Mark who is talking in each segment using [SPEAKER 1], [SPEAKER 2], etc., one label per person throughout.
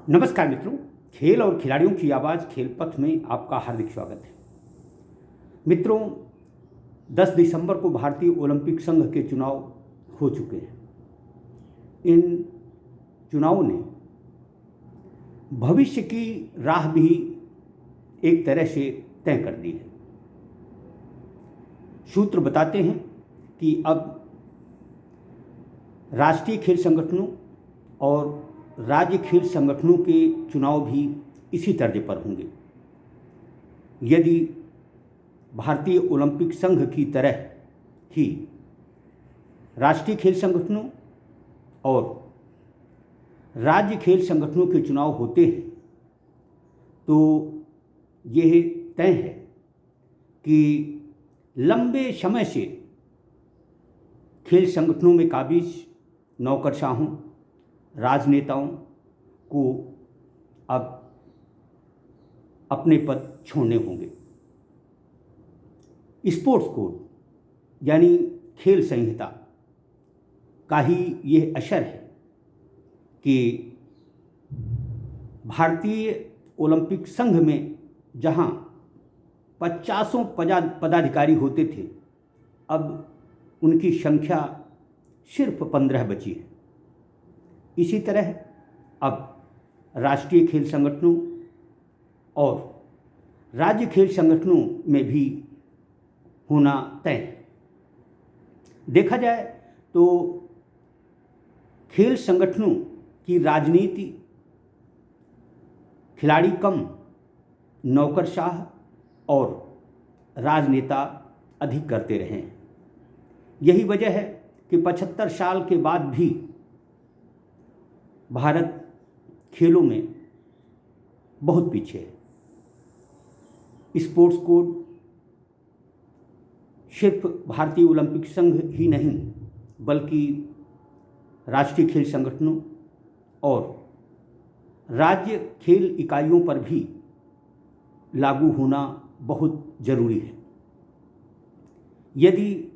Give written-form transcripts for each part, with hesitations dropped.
[SPEAKER 1] नमस्कार मित्रों, खेल और खिलाड़ियों की आवाज़ खेल पथ में आपका हार्दिक स्वागत है। मित्रों, 10 दिसंबर को भारतीय ओलंपिक संघ के चुनाव हो चुके हैं। इन चुनावों ने भविष्य की राह भी एक तरह से तय कर दी है। सूत्र बताते हैं कि अब राष्ट्रीय खेल संगठनों और राज्य खेल संगठनों के चुनाव भी इसी तर्ज पर होंगे। यदि भारतीय ओलंपिक संघ की तरह ही राष्ट्रीय खेल संगठनों और राज्य खेल संगठनों के चुनाव होते हैं तो यह तय है कि लंबे समय से खेल संगठनों में काबिज नौकरशाहों, राजनेताओं को अब अपने पद छोड़ने होंगे। स्पोर्ट्स कोड यानी खेल संहिता का ही यह असर है कि भारतीय ओलंपिक संघ में जहां 50 पदाधिकारी होते थे, अब उनकी संख्या सिर्फ 15 बची है। इसी तरह अब राष्ट्रीय खेल संगठनों और राज्य खेल संगठनों में भी होना तय है। देखा जाए तो खेल संगठनों की राजनीति खिलाड़ी कम, नौकरशाह और राजनेता अधिक करते रहे हैं। यही वजह है कि 75 साल के बाद भी भारत खेलों में बहुत पीछे है। स्पोर्ट्स कोड सिर्फ भारतीय ओलंपिक संघ ही नहीं बल्कि राष्ट्रीय खेल संगठनों और राज्य खेल इकाइयों पर भी लागू होना बहुत ज़रूरी है। यदि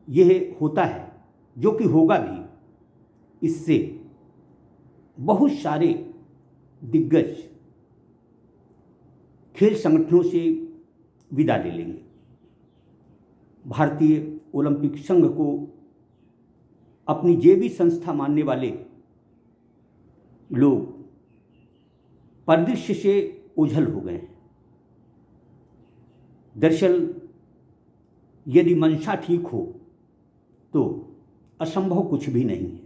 [SPEAKER 1] यह होता है, जो कि होगा भी, इससे बहुत सारे दिग्गज खेल संगठनों से विदा ले लेंगे। भारतीय ओलंपिक संघ को अपनी जेबी संस्था मानने वाले लोग परिदृश्य से ओझल हो गए हैं। दरअसल यदि मंशा ठीक हो तो असंभव कुछ भी नहीं है।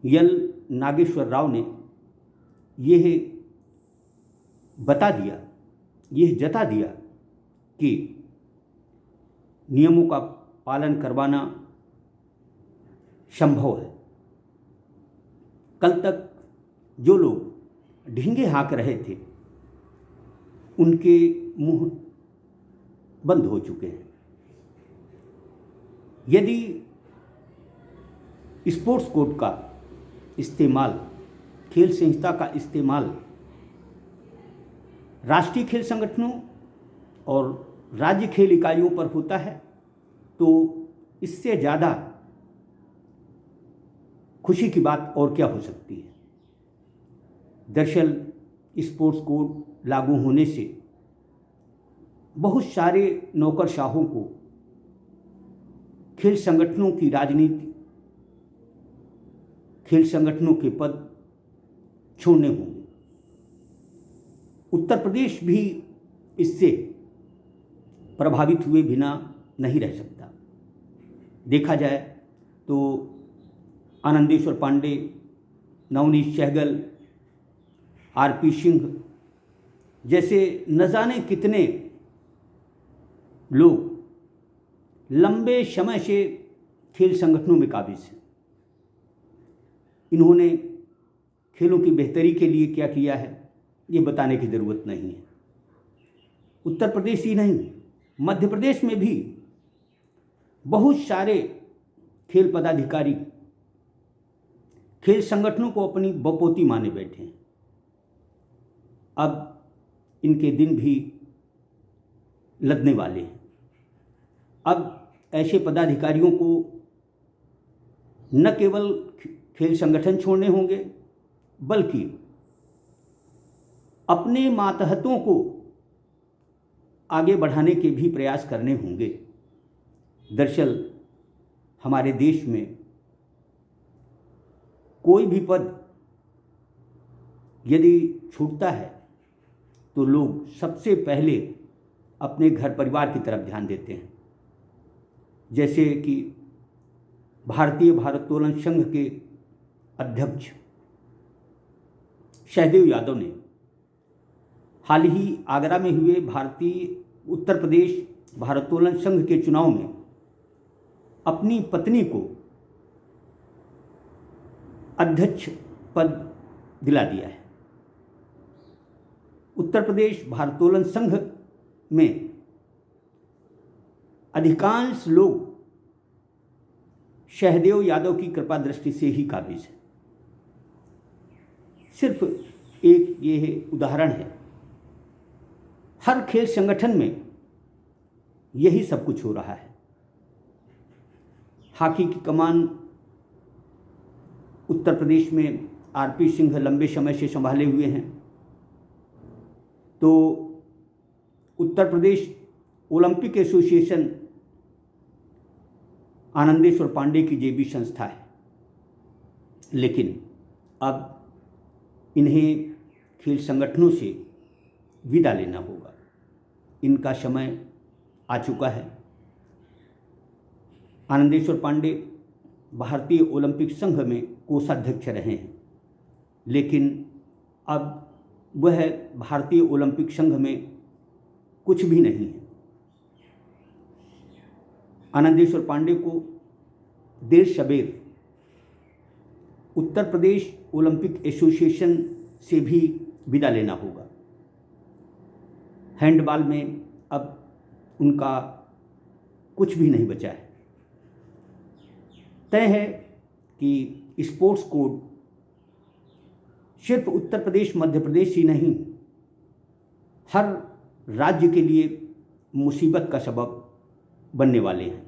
[SPEAKER 1] यल नागेश्वर राव ने यह जता दिया कि नियमों का पालन करवाना संभव है। कल तक जो लोग ढींगे हाँक रहे थे उनके मुंह बंद हो चुके हैं। यदि स्पोर्ट्स कोड का इस्तेमाल, खेल संहिता का इस्तेमाल राष्ट्रीय खेल संगठनों और राज्य खेल इकाइयों पर होता है तो इससे ज़्यादा खुशी की बात और क्या हो सकती है। दरअसल स्पोर्ट्स कोड लागू होने से बहुत सारे नौकरशाहों को खेल संगठनों की राजनीति, खेल संगठनों के पद छोड़ने होंगे। उत्तर प्रदेश भी इससे प्रभावित हुए बिना नहीं रह सकता। देखा जाए तो आनंदेश्वर पांडे, नवनीत सहगल, आरपी सिंह जैसे न जाने कितने लोग लंबे समय से खेल संगठनों में काबिज हैं। इन्होंने खेलों की बेहतरी के लिए क्या किया है ये बताने की ज़रूरत नहीं है। उत्तर प्रदेश ही नहीं, मध्य प्रदेश में भी बहुत सारे खेल पदाधिकारी खेल संगठनों को अपनी बपोती माने बैठे हैं। अब इनके दिन भी लदने वाले हैं। अब ऐसे पदाधिकारियों को न केवल खेल संगठन छोड़ने होंगे बल्कि अपने मातहतों को आगे बढ़ाने के भी प्रयास करने होंगे। दरअसल हमारे देश में कोई भी पद यदि छूटता है तो लोग सबसे पहले अपने घर परिवार की तरफ ध्यान देते हैं। जैसे कि भारतीय भारोत्तोलन संघ के अध्यक्ष सहदेव यादव ने हाल ही आगरा में हुए उत्तर प्रदेश भारोत्तोलन संघ के चुनाव में अपनी पत्नी को अध्यक्ष पद दिला दिया है। उत्तर प्रदेश भारोत्तोलन संघ में अधिकांश लोग सहदेव यादव की कृपा दृष्टि से ही काबिज है। सिर्फ एक ये उदाहरण है, हर खेल संगठन में यही सब कुछ हो रहा है। हॉकी की कमान उत्तर प्रदेश में आरपी सिंह लंबे समय से संभाले हुए हैं, तो उत्तर प्रदेश ओलंपिक एसोसिएशन आनंदेश्वर पांडे की जेबी संस्था है। लेकिन अब इन्हें खेल संगठनों से विदा लेना होगा, इनका समय आ चुका है। आनंदेश्वर पांडे भारतीय ओलंपिक संघ में कोषाध्यक्ष रहे हैं, लेकिन अब वह भारतीय ओलंपिक संघ में कुछ भी नहीं है। आनंदेश्वर पांडे को देर सवेर उत्तर प्रदेश ओलंपिक एसोसिएशन से भी विदा लेना होगा। हैंडबॉल में अब उनका कुछ भी नहीं बचा है। तय है कि स्पोर्ट्स कोड सिर्फ उत्तर प्रदेश मध्य प्रदेश ही नहीं, हर राज्य के लिए मुसीबत का सबब बनने वाले हैं।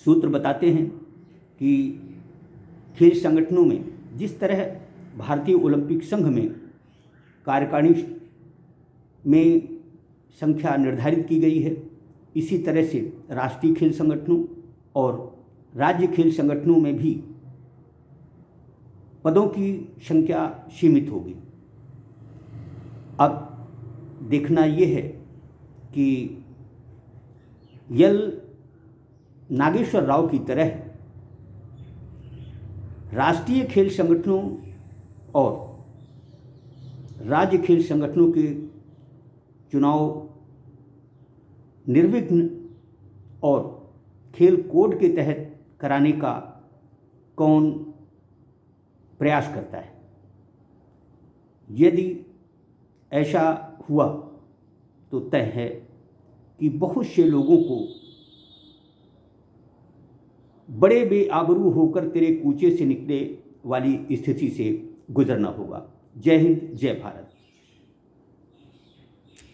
[SPEAKER 1] सूत्र बताते हैं कि खेल संगठनों में जिस तरह भारतीय ओलंपिक संघ में कार्यकारिणी में संख्या निर्धारित की गई है, इसी तरह से राष्ट्रीय खेल संगठनों और राज्य खेल संगठनों में भी पदों की संख्या सीमित होगी। अब देखना ये है कि यल नागेश्वर राव की तरह राष्ट्रीय खेल संगठनों और राज्य खेल संगठनों के चुनाव निर्विघ्न और खेल कोड के तहत कराने का कौन प्रयास करता है। यदि ऐसा हुआ तो तय है कि बहुत से लोगों को बड़े बेआबरू होकर तेरे कूचे से निकले वाली स्थिति से गुजरना होगा। जय हिंद, जय भारत।